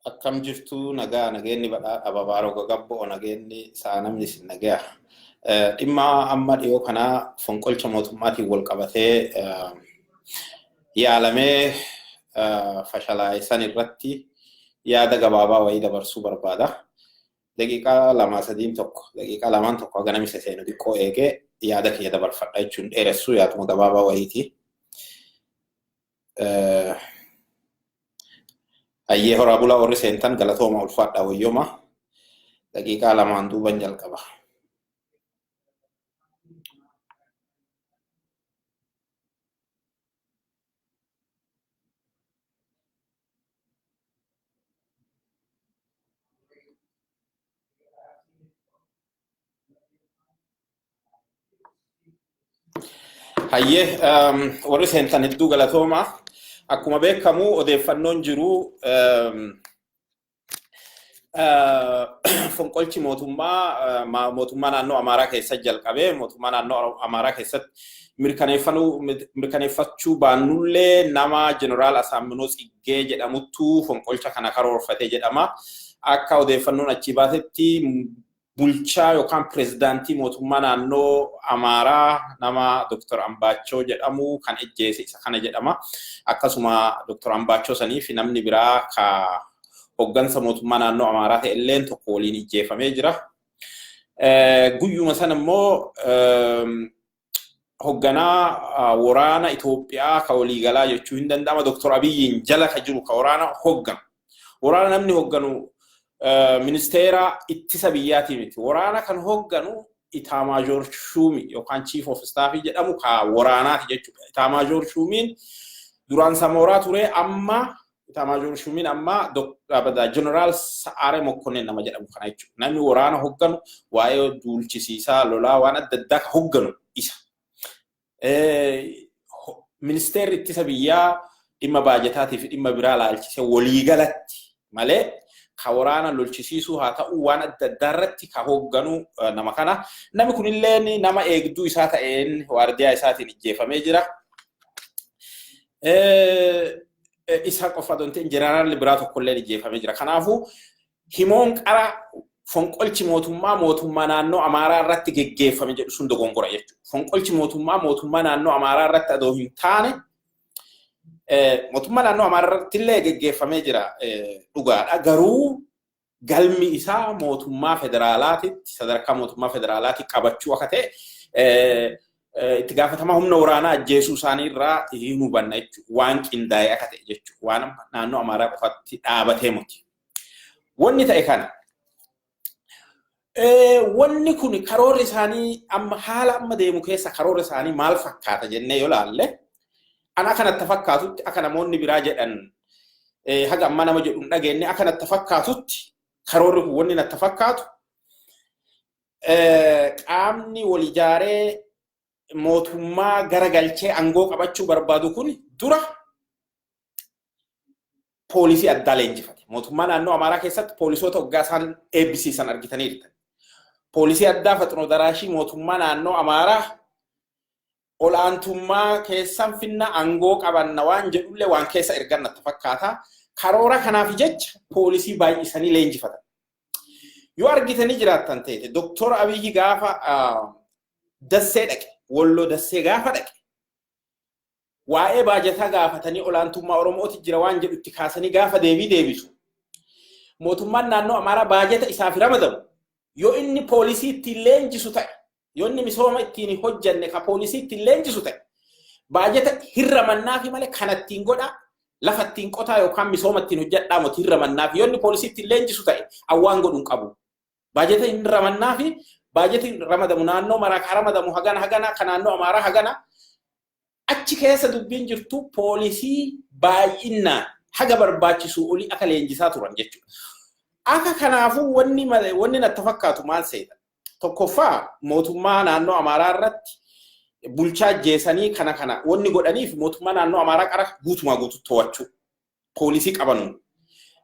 Akkam jirtu nagaa nageenni badhaa ababaaroo gagabboo nageenni saanamni sin nagaa. Dhimma amma dhiyoo kanaa fonqolcha mootummaatiin wal qabatee yaalamee fashalaaysan irratti yaada gabaabaa wayii dabarsuu barbaada. Daqiiqaa lamaan tokko ganamisa seenu xiqqoo eegee yaada kiyya dabarfadha jechuun dheeressuu yaaduma gabaabaa wayiiti. Ayyee horaa bulaa warri seentan galatooma ulfaadhaa wayyooma daqiiqaa lamaan duuban jalqaba. Hayyee warri seentan hedduu galatooma. Akkuma beekamu odeeffannoon jiru fonqolchi mootummaa naannoo Amaaraa keessatti jalqabee mootummaa naannoo Amaaraa keessatti mirkaneeffachuu baannullee nama Jeneraal Asaaminoo Tsiggee jedhamuttu fonqolcha kana karoorfate jedhama. Akka odeeffannoon achi baatetti bulchaa yookaan pirezidaantii mootummaa naannoo Amaaraa nama Dr. Ambaachoo jedhamu kan ejjeese isa kana jedhama. Akkasuma Dr. Ambaachoo saniif namni biraa ka hoggansa mootummaa naannoo Amaaraa ta'e illee tokko waliin ijjeefamee jira. Guyyuma sana immoo hogganaa waraana Itoophiyaa ka waliigalaa jechuu hin danda'ama Dr. Abiyyiin jala ka jiru ka waraana hogganu. Waraana namni hogganu ministeera ittisa biyyaati miti. Waraana kan hogganu Itaamaajoor Shuumii yookaan Chief of Staff jedhamu ka waraanaati jechuudha. Itaamaajoor Shuumiin duraan Samooraa ture amma Itaamaajoor Shuumiin amma Jeneraal Sa'aaree Mokkonnen nama jedhamu kana jechuudha. Namni waraana hogganu waa'ee duulchisiisaa lolaa waan adda addaa ka hogganu isa. Ministeerri ittisa biyyaa dhimma baajataatii fi dhimma biraa laalchise waliigalatti malee ka waraana lolchisiisuu haa ta'u waan adda addaa irratti ka hogganu nama kana. Namni kunillee nama eegduu isaa ta'een waardiyaa isaatiin ijjeefamee jira. Isa qofa donte Jeneraalli biraa tokkollee ijjeefamee jira. Kanaafuu himoon qara fonqolchi mootummaa naannoo Amaaraa irratti geggeeffame jedhu sun dogongora jechuudha. Fonqolchi mootummaa naannoo Amaaraa irratti adoo hin taane mootummaa naannoo Amaaraa irratti illee geggeeffamee jira dhugaadha. Garuu galmi isaa mootummaa federaalaatitti sadarkaa mootummaa federaalaatti qabachuu akka ta'e itti gaafatama humna waraanaa ajjeesuu isaanii irraa hin hubanna jechuudha. Waan qindaa'ee akka ta'e jechuudha. Waan naannoo Amaaraa qofatti dhaabatee miti. Wanni ta'e kana. Wanni kun karoorri isaanii amma haala amma deemu keessa karoorri isaanii maal fakkaata jennee yoo laalle ana kanatti fakkaatutti akka namoonni biraa jedhan haga amma nama jedhu dhageenye akka natti fakkaatutti karoorri kun wanni natti fakkaatu qaamni wal ijaaree mootummaa garagalchee aangoo qabachuu barbaadu kun dura poolisii addaa leenjifate. Mootummaa naannoo Amaaraa keessatti poolisoota hoggaa isaan eebbisiisan argitaniirta. Poolisii addaa Faxinoo Daraashii mootummaa naannoo Amaaraa olaantummaa keessan finna aangoo qabanna waan jedhullee waan keessa ergan natti fakkaata. Karoora kanaaf jecha poolisii baay'isanii leenjifatan. Yoo argitanii jiraattan ta'e Dr. Abiyyi gaafa Dassee dhaqe, Walloo Dassee gaafa dhaqe waa'ee baajataa gaafatanii olaantummaa Oromooti jira waan jedhu itti kaasanii gaafa deebisu. Mootummaan naannoo Amaaraa baajata isaaf ramadamu yoo inni poolisii ittiin leenjisu ta'e, yoo inni misooma ittiin hojjanne ka poolisii ittiin leenjisu ta'e, baajata hirramannaa fi malee kan ittiin godhaa lafa ittiin qotaa yookaan misooma ittiin hojjadhaa moti hirramannaa fi yoo inni poolisii ittiin leenjisu ta'e awwaan godhuun qabu. Baajata hirramannaa fi baajati ramadamu naannoo maraa ka ramadamu hagana ka naannoo Amaaraa hagana achi keessa dubbiin jirtu poolisii baay'inaan haga barbaachisu olii akka leenjisaa turan jechuudha. Akka kanaafuu wanni natti fakkaatu maal seeta? Tokkoffaa mootummaa naannoo Amaaraa irratti bulchaa jeesanii kana wanni godhaniif mootummaa naannoo Amaaraa qara guutumaa guutuu to'achuu poolisii qabanuun.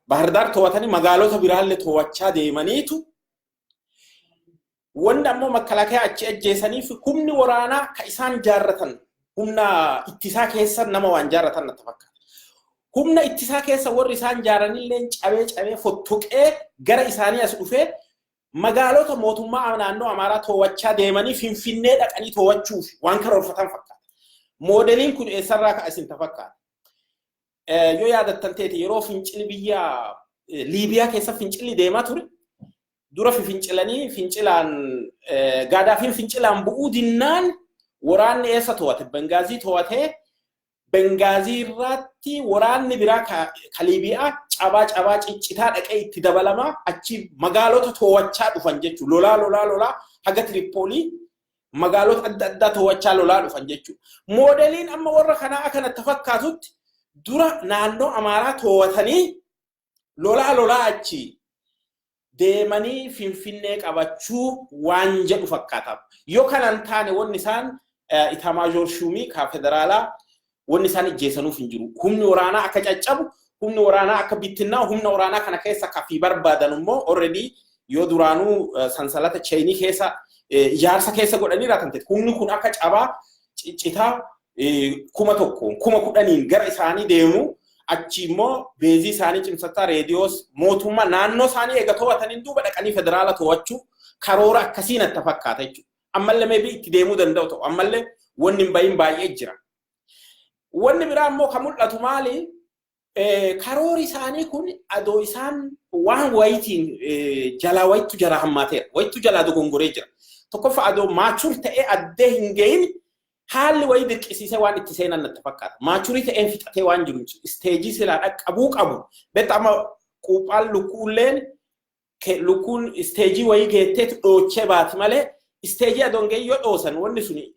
Bahardaar to'atanii magaalota biraallee to'achaa deemaniitu wanda ammoo makkalakaa achi ajjeesaniif humni waraanaa ka isaan jaarratan humna ittisaa keessa nama waan jaarratan natti fakkaata. humna ittisaa keessa warri isaan jaaranillee cabee fottoqee gara isaanii as dhufee magaalota mootummaa naannoo Amaaraa to'achaa deemanii Finfinnee dhaqanii to'achuuf waan karoorfatan fakkaata. Moodeliin kun eessarraa ka isin tafakkaata. Yoo yaadattan ta'e yeroo fincilli biyya Liibiyaa keessa fincilli deemaa ture dura fincilanii fincilaan Gaadaafiin fincilaan bu'uu dinnaan waraanni eessa to'ate Bengaazii to'atee Bengaazii irratti waraanni biraa ka Liibiyaa cabaa ciccitaa dhaqee itti dabalama achi magaalota to'achaa dhufan jechuudha. Lolaa haga Tripoolii magaalota adda to'achaa lolaa dhufan jechuudha. Moodeliin amma warra kanaa akkanatti fakkaatutti dura naannoo Amaaraa to'atanii lolaa achi deemanii Finfinnee qabachuu waan jedhu fakkaata. Yoo kanan taane wanni isaan Itamaajoor Shumii ka federaalaa wanni isaan ijjeessanuuf hin jiru. Humni waraanaa akka caccabu, humni waraanaa akka bittinnaa, humna waraanaa kana keessa kafii barbaadan immoo already yoo duraanuu sansalata cheenii keessa ijaarsa keessa godhanii raatan ta'e humni kun akka cabaa ciccitaa 10,000 gara isaanii deemu achi immoo beezii isaanii cimsataa reediyoos mootummaa naannoo isaanii eega to'ataniin duuba dhaqanii federaala to'achuu karoora akkasiin itti fakkaata jechuudha. Ammallee meebii itti deemuu danda'u ta'u ammallee wanni hin bahin baay'ee jira. Wanni biraa immoo kan mul'atu maali? Karoori isaanii kun adoo isaan waan wayitiin jalaa wayitu jala hammaateera. Wayitu jalaa dogongoree jira. Tokkoffaa adoo maachur ta'ee addee hin gahin haalli wayii dirqisiisee waan itti seenan natti fakkaata. Maachurii ta'een fixatee waan jiru isteejii silaa dhaqqabuu qabu. Beektaa amma quuphaan lukkuun isteejii wayii geetteetu dhoochee baati malee isteejii adoon gahee yoo dhoosan wanni suni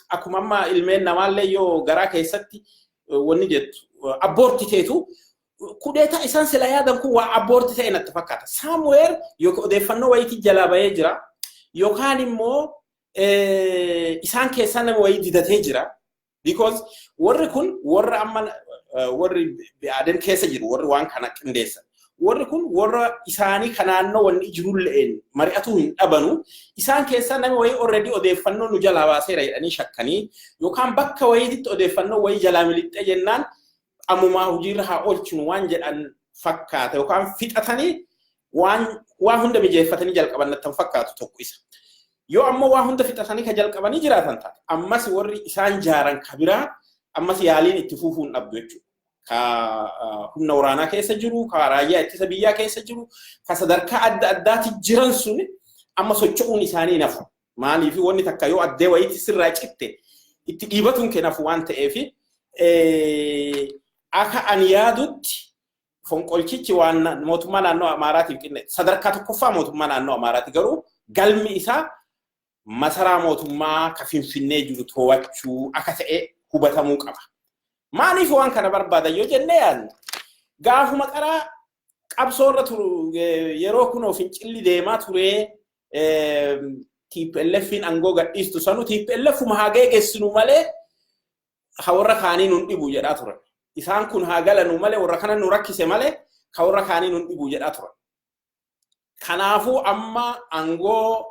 akkuma amma ilmeen namaallee yoo garaa keessatti wanni jettu abboorti teetu kudeeta isaan sila yaadan kun waa abboorti ta'e natti fakkaata. Somewhere yookaan odeeffannoo wayiitii jalaa bahee jira yookaan immoo isaan keessaa nama wayii didatee jira. Because warri kun warra amma warri adeem keessa jiru warri waan kana qindeessan. Warri kun warra isaanii kanaannoo wanni jirulleen mari'atuu hin dhabanu isaan keessaa namni wayii already odeeffannoo nu jalaa baaseera jedhanii shakkanii yookaan bakka wayiitti odeeffannoo wayii jalaa milixxee jennaan ammumaa hojiirra haa oolchinu waan jedhan fakkaata yookaan fixatanii waan hunda mijeeffatanii jalqaban natti fakkaatu tokko isa. Yoo ammoo waan hunda fixatanii ka jalqabanii jiraatan taate ammas warri isaan jaaran ka biraa ammas yaaliin itti fufuun dhabdu jechuudha. Ka humna waraanaa keessa jiru, ka raayyaa ittisa biyyaa keessa jiru, ka sadarkaa adda addaati jiran sun amma socho'uun isaanii nafu. Maaliif wanni takka yoo addee wayiitti sirraa citte itti dhiibatuun kennafu waan ta'eef akka ani yaadutti fonqolchichi waan mootummaa naannoo Amaaraatiif qinne sadarkaa tokkoffaa mootummaa naannoo Amaaraati garuu galmi isaa masaraa mootummaa ka Finfinnee jiru to'achuu akka ta'e hubatamuu qaba. Maaliif waan kana barbaadan yoo jennee yaadna gaafuma qaraa qabsoorra turu yeroo kunoo fincilli deemaa ture TPLFin aangoo gadhiistu sanu TPLFuma haa geessinu malee warra kaanii nun dhibu jedhaa turan. Isaan kun haa galanu malee warra kana nu rakkise malee ka warra kaanii nun dhibu jedhaa turan. Kanaafuu amma aangoo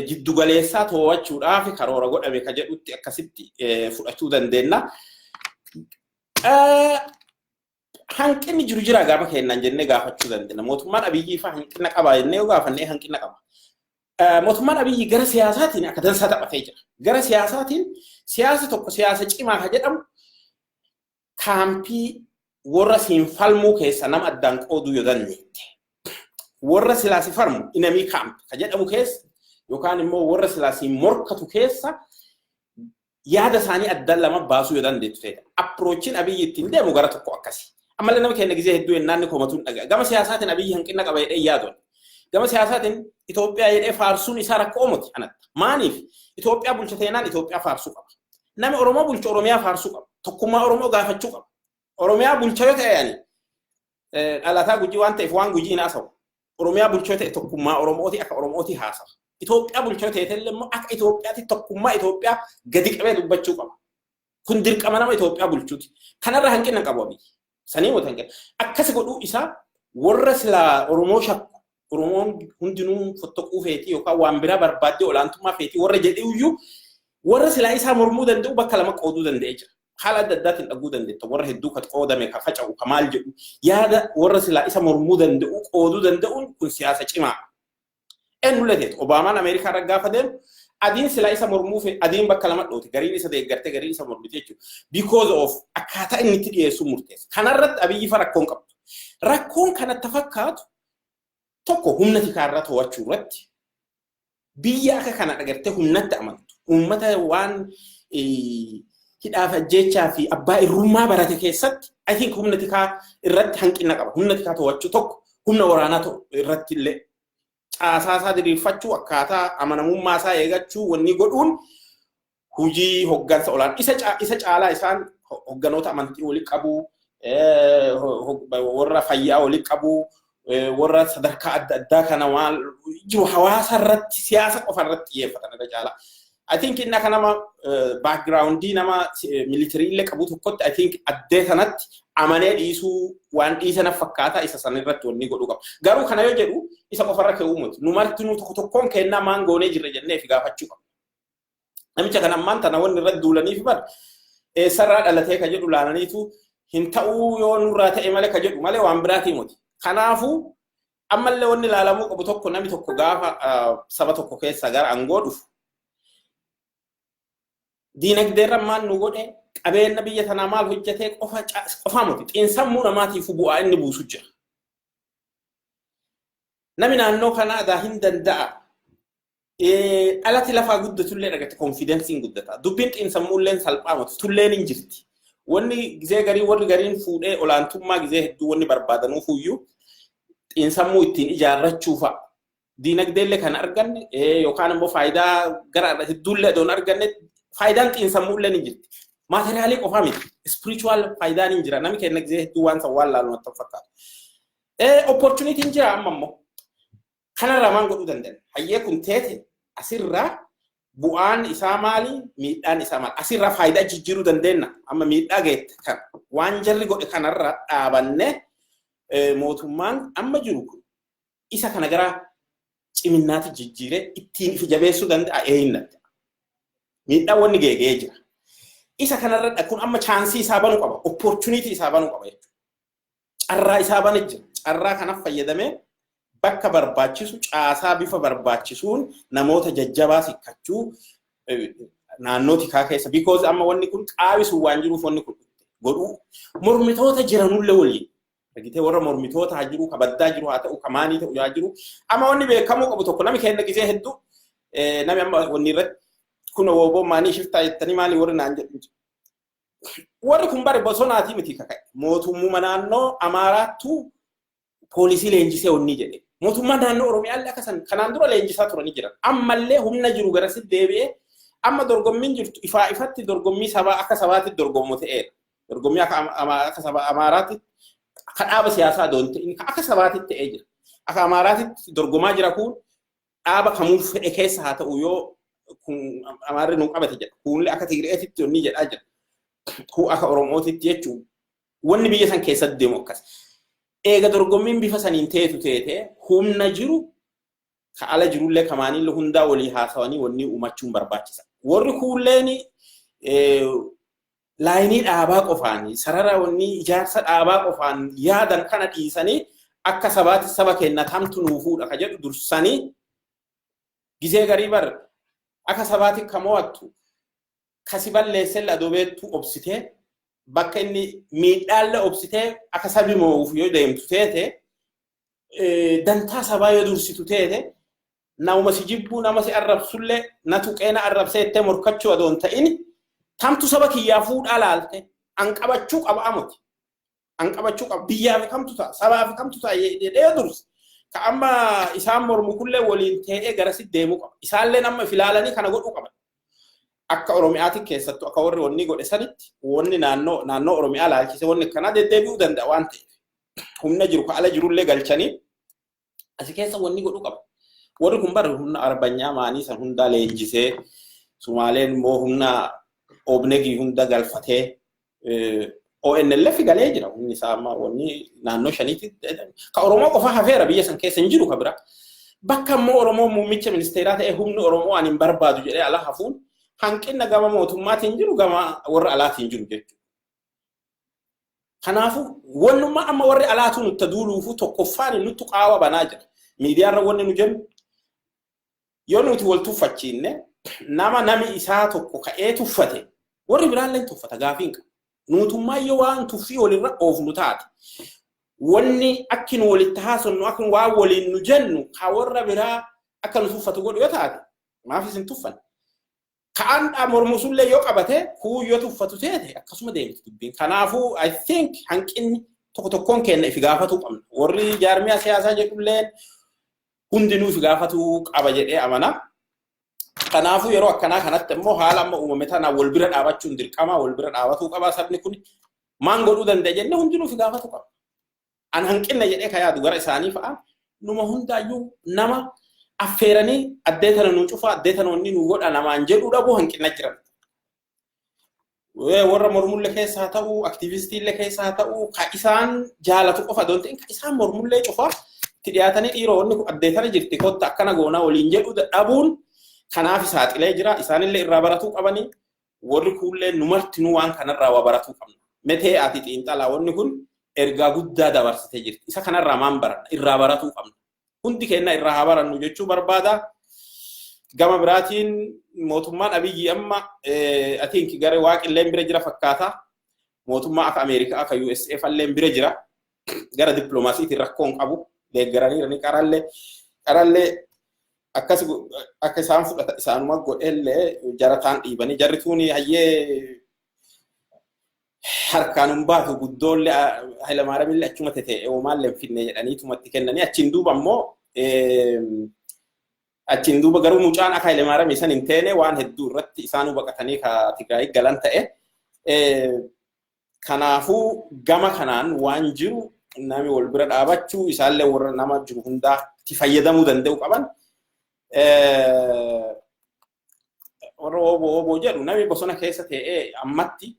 jiddugaleessaa to'achuudhaaf karoora godhame ka jedhutti akkasitti fudhachuu dandeenya. Hanqinni jiru jira gaafa kennan jennee gaafachuu dandeenya. Mootummaan Abiyyii faa hanqina qaba jennee yoo gaafannee hanqina qaba. Mootummaan Abiyyii gara siyaasaatiin akka dansaa taphatee jira. Gara siyaasaatiin siyaasa tokko siyaasa cimaa ka jedhamu kaampii warra siin falmuu keessa nama addaan qooduu yoo dandeette. Warra silaasi farmu inamii kaampi ka jedhamu keessa yookaan immoo warra silaasi morkatu keessa yaada isaanii adda lama baasuu yoo dandeettu ta'edha. Approachiin Abiyyi ittiin deemu gara tokko akkasi. Ammallee nama keenya gizee hedduu yennaanni komatuun dhagaa. Gama siyaasaatiin Abiyyi hanqina qaba jedhee yaaduun. Gama siyaasaatiin Itoophiyaa jedhee faarsuun isaa rakkoo miti anatti. Maaliif Itoophiyaa bulchateenaan Itoophiyaa faarsuu qaba. Namni Oromoo bulchu Oromiyaa faarsuu qaba. Tokkummaa Oromoo gaafachuu qaba. Oromiyaa bulcha yoo ta'e yaani dhalataa Gujii waan ta'eef waan Gujii hin haasawu. Oromiyaa bulcha yoo ta'e tokkummaa Oromooti akka Oromooti haasawa. Itoophiyaa bulchaa ta'e illee akka Itoophiyaatti tokkummaa Itoophiyaa gadi qabee dubbachuu qaba. Kun dirqama nama Itoophiyaa bulchuuti. Kanarra hanqina qabu Abiyyi. Sanii wata hanqina. Akkas godhuu isaa warra silaa Oromoo shakku Oromoon hundinuu fottooquu feetii yookaan waan biraa barbaaddee olaantummaa feetii warra jedhee iyyuu warra silaa isaa mormuu danda'u bakka lama qooduu danda'ee jira. haala daddatiin dhaguu dandeetta warra hedduu ka qoodame ka faca'u ka maal jedhu yaada warra silaa isa mormuu danda'u qooduu danda'uun kun siyaasa cimaa. Eenyullee Obaamaan Ameerikaa raggaa deemu adiin silaa isa mormuu fi adiin bakka lama dhooti gariin isa deeggartee gariin isa mormite jechuudha. Because of akkaataa inni itti dhiyeessuu murteessa. Kanarratti Abiyyi fa rakkoon qabdu. Rakkoon kanatti fakkaatu tokko humna tikaarraa to'achuu irratti biyya akka kana agartee humnatti amantu. Uummata waan hidhaaf ajjechaa fi abbaa irrummaa barate keessatti I think humna tikaa irratti hanqina qaba. Humna tikaa to'achuu tokko humna waraanaa irratti illee caasaa diriirfachuu akkaataa amanamummaa isaa eegachuu wanni godhuun hojii hoggansa olaanaa isa caalaa isaan hogganoota amantii waliin qabu warra fayyaa waliin qabu warra sadarkaa adda addaa kana waan jiru hawaasa irratti siyaasa qofa irratti xiyyeeffatan irra caalaa. I think inna kanama backgroundii nama military illee qabu tokkotti I think addee sanatti amanee dhiisuu waan dhiisana fakkaataa isa san irratti wanni godhu qaba. Garuu kana yoo jedhu isa qofarra ka'uu miti. Nu marti nu tokkoon kennaa maan goonee jirra jennee fi gaafachuu qaba. Namicha kana ammaan tana wanni irratti duulanii fi bar eessarraa dhalatee ka jedhu laalaniitu hin ta'uu yoo nurraa ta'e malee ka jedhu malee waan biraatii miti. Kanaafuu ammallee wanni ilaalamuu qabu tokko namni tokko gaafa saba tokko keessa gara aangoo dhufu diinagdeerra maan nu godhe qabeenya biyya tanaa maal hojjetee qofa miti xiinsammuu namaatiif bu'aa inni buusu jira. Namni naannoo kanaa daa hin danda'a. Alatti lafaa guddatullee dhagate konfidensiin guddata. Dubbiin xiinsammuulleen salphaa miti tulleen hin jirti. Wanni gizee garii warri gariin fuudhee olaantummaa gizee hedduu wanni barbaadanuuf iyyuu xiinsammuu ittiin ijaarrachuufa. Diinagdeellee kan arganne yookaan immoo faayidaa gara hedduullee doon arganne faayidaan xiinsammuulleen hin jirti. Maateriyaalii qofaa miti. Spiritual faayidaan hin jira. Namni kenna gizee hedduu waan san waan laalu natti fakkaata. Opportunity hin jira amma immoo. Kanarraa maan godhuu danda'a? Hayyee kun teete asirraa bu'aan isaa maali? Miidhaan isaa maali? Asirraa faayidaa jijjiiruu dandeenya. Amma miidhaa geette kan waan jarri godhe kanarraa dhaabanne mootummaan amma jiru kun isa kana gara ciminnaatti jijjiiree ittiin ifi jabeessuu danda'a eenyutti. Miidhaa wanni geegee jira. Isa kanarra kun amma chaansii isaa banuu qaba. Opportunity isaa banuu qaba jechuudha. Carraa isaa banee jira. Carraa kanaaf fayyadamee bakka barbaachisu caasaa bifa barbaachisuun namoota jajjabaa sikkachuu naannoo tikaa keessa. Because amma wanni kun qaabisu waan jiruuf wanni kun godhuu mormitoota jiranullee waliin. Argitee warra mormitoota haa jiru, kabaddaa jiru haa ta'u, kamaanii ta'u haa jiru. Amma wanni beekamuu qabu tokko namni kenna gizee hedduu namni amma wanni irratti kun wooboo maanii shiftaa jettanii maali warri naan jedhu. Warri kun bare bosonaati miti kaka'e. Mootummaa naannoo Amaaraattu poolisii leenjisee onni jedhe. Mootummaa naannoo Oromiyaallee akkasan kanaan dura leenjisaa turanii jiran. Ammallee humna jiru garasitti deebi'ee amma dorgommiin jirtu ifatti dorgommii sabaa akka sabaatti dorgommu ta'eera. Dorgommii akka saba Amaaraatti akka dhaaba siyaasaa doon ta'in akka sabaatti ta'ee jira. Akka Amaaraatti dorgomaa jira kun dhaaba kamuu fedhe keessa haa ta'u yoo kun Amaarri nu qabate jedha. Kunillee akka Tigreetitti onni jedhaa jira. Kun akka Oromootitti jechuun wanni biyya san keessatti deemu akkas. Eega dorgommiin bifa saniin teete humna jiru ka ala jirullee kamaanillee hundaa walii haasawanii wanni uumachuun barbaachisa. Warri kuulleen laayinii dhaabaa qofaanii sarara wanni ijaarsa dhaabaa qofaan yaadan kana dhiisanii akka sabaatti saba kenna tamtu nuufuudha ka jedhu dursanii gizee garii bar akka sabaatti kamo'attu kasi balleessee adoobeettu obsitee bakka inni miidhaalle obsitee akka sabi moo'uuf yoo deemtu teete dantaa sabaa yoo dursitu teete nama si jibbuu nama si arrabsullee na tuqeena arrabseettee morkachuu adoon ta'in tamtu saba kiyyaa fuudhaa laalte anqabachuu qaba amuti anqabachuu qaba biyyaaf kamtu ta'a sabaaf kamtu ta'a jedhee dursi ka amma isaan mormu kullee waliin ta'ee garasi deemuu qaba isaallee nama filaalanii kana godhuu qaba. Akka Oromiyaatti keessattuu akka warri wanni godhe sanitti wanni naannoo Oromiyaa laalchise wanni kana deddeebi'uu danda'a waan ta'eef humna jiru ka ala jirullee galchanii asi keessa wanni godhuu qaba. Warri kun bar humna arbanyaa maanii san hundaa leenjisee Sumaaleen immoo humna Obnegii hunda galfatee ONLF galee jira humni isaa amma wanni naannoo shaniitti ka Oromoo qofa hafeera biyya san keessa hin jiru ka bira. Bakka immoo Oromoo muummicha ministeeraa ta'e humni Oromoo ani hin barbaadu jedhee ala hafuun hanqina gama mootummaatiin jiru gama warra alaatiin jiru jechuudha. Kanaafu wannummaa amma warri alaatu nutti duuluufu tokkoffaan nutti qaawa banaa jira. Miidiyaarra wanni nu jennu yoo nuti wal tuffachiinne nami isaa tokko ka'ee tuffate warri biraallee tuffata gaafiin qaba. Nutummaa yoo waan tuffii walirra oofnu taate wanni akkin walitti haasofnu akkin waa waliin nu jennu ka warra biraa akka nu tuffatu godhu yoo taate maaf isin tuffan? Ka'aan mormusullee yoo qabate kuu yoo tuffatu teete akkasuma deemti dubbiin. Kanaafuu I think hanqinni tokkoon kenna ifi gaafatu qabna. Warri jaarmiyaa siyaasaa jedhulleen hundinuu ifi gaafatu qaba jedhee amana. Kanaafuu yeroo akkanaa kanatti immoo haala amma uumame tana wal bira dhaabachuun dirqama wal bira dhaabatuu qaba sabni kun maan godhuu danda'a jenne hundinuu ifi gaafatu qaba. An hanqinna jedhee ka yaadu gara isaanii fa'a numa hundaayyuu nama affeeranii addeetana nu cufa addeetana wanni nu godha namaan jedhu dhabu hanqina jiran. Warra mormullee keessaa ta'u aktiivistiillee keessaa ta'u ka isaan jaalatu qofa doon ta'in ka isaan mormullee cufa itti dhiyaatanii dhiiroo wanni kun addeetana jirti kotta akkana goonaa waliin jedhu dhabuun kanaaf saaxilee jira. Isaanillee irraa baratuu qabanii warri kuullee numarti nu waan kanarraa waa baratuu qabna. Metee ati xiinxalaa wanni kun ergaa guddaa dabarsitee jirti. Isa kanarraa maan baranna irraa baratuu qabna. Hundi kenna irraa haa barannu jechuu barbaada. Gama biraatiin mootummaan Abiyyi amma atiinki gara waaqilleen bira jira fakkaata. Mootummaa akka Ameerikaa akka USA falleen bira jira. Gara dippiloomaasiitiin rakkoon qabu. Deeggaranii qarallee akka isaan fudhata isaanuma godhellee jarataan dhiibanii jarri tuuni hayyee harkaan baatu guddoollee Hayilamaariyaamillee achuma ta'e oomaallee finne jedhanii tumatti kennanii achiin duuba immoo achiin duuba garuu mucaan akka Hayilamaariyaam isan hin teene waan hedduu irratti isaanuu baqatanii ka Tigraay galan ta'e. Kanaafuu gama kanaan waan jiru nami wal bira dhaabachuu isaallee warra nama jiru hundaa itti fayyadamuu danda'u qaban. Warra oboo jedhu nami bosona keessa ta'ee ammatti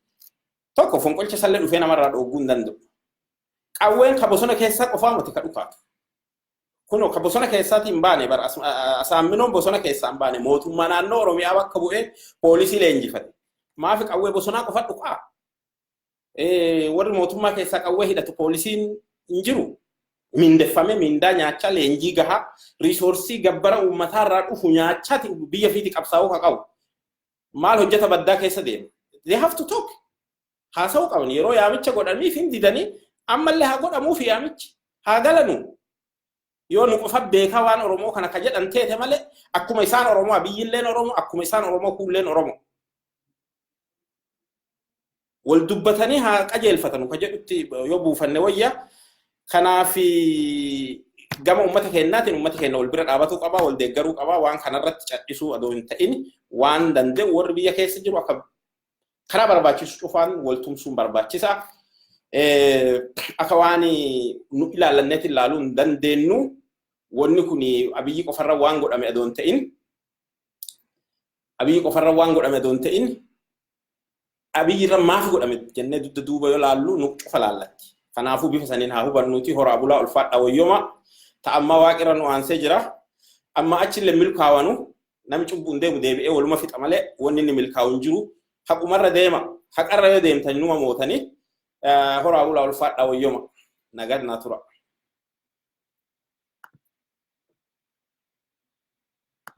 tokko fonqolcha sallee dhufee namarraa dhooguu hin danda'u. Qawween ka bosona keessaa qofaa miti ka dhukaatu. Kunoo ka bosona keessaatiin baane bara Asaamminoon bosona keessaa hin baane mootummaa naannoo Oromiyaa bakka bu'ee poolisii leenjifate. Maafi qawwee bosonaa qofa dhukaa? Warri mootummaa keessaa qawwee hidhatu poolisiin hin jiru. Mindeffame mindaa nyaachaa leenjii gahaa riisoorsii gabbara uummataarraa dhufu nyaachaati biyya fiiti qabsaa'uu ka qabu. Maal hojjeta baddaa keessa deema? They have to talk. Haasa'uu qaban yeroo yaamicha godhaniif hin didanii ammallee haa godhamuuf yaamichi haa galanu. Yoo nu qofa beekaa waan Oromoo kana ka jedhan teete malee akkuma isaan Oromoo Abiyyilleen Oromoo akkuma isaan Oromoo kuulleen Oromoo. Wal dubbatanii haa qajeelfatanu ka jedhutti yoo buufanne wayya. Kanaaf gama uummata keenyaatiin uummata keenya wal bira dhaabatuu qaba wal deeggaruu qaba waan kanarratti cadhisuu adoo hin ta'in waan danda'u warri biyya keessa jiru akka karaa barbaachisu cufaan wal tumsuun barbaachisa. Akka waan nu ilaalanneetti ilaaluu hin dandeenyu wanni kun Abiyyi qofarra waan godhame adoo hin ta'in Abiyyi qofarra waan godhame adoo hin ta'in Abiyyi irra maaf godhame jennee dudda duuba yoo laallu nu cufa laallatti. Kanaafuu bifa saniin haa hubannuuti horaa bulaa ulfaadha wayyoma ta'amma waaqirra nu aansee jira. Amma achillee milkaawanu nami cubbuun deemu deebi'ee waluma fixa malee wanni inni milkaa'u hin jiru. Haqumarra deema haqarra yoo deemtan numa mootanii horaa bulaa ulfaadha wayyoma nagadnaa tura.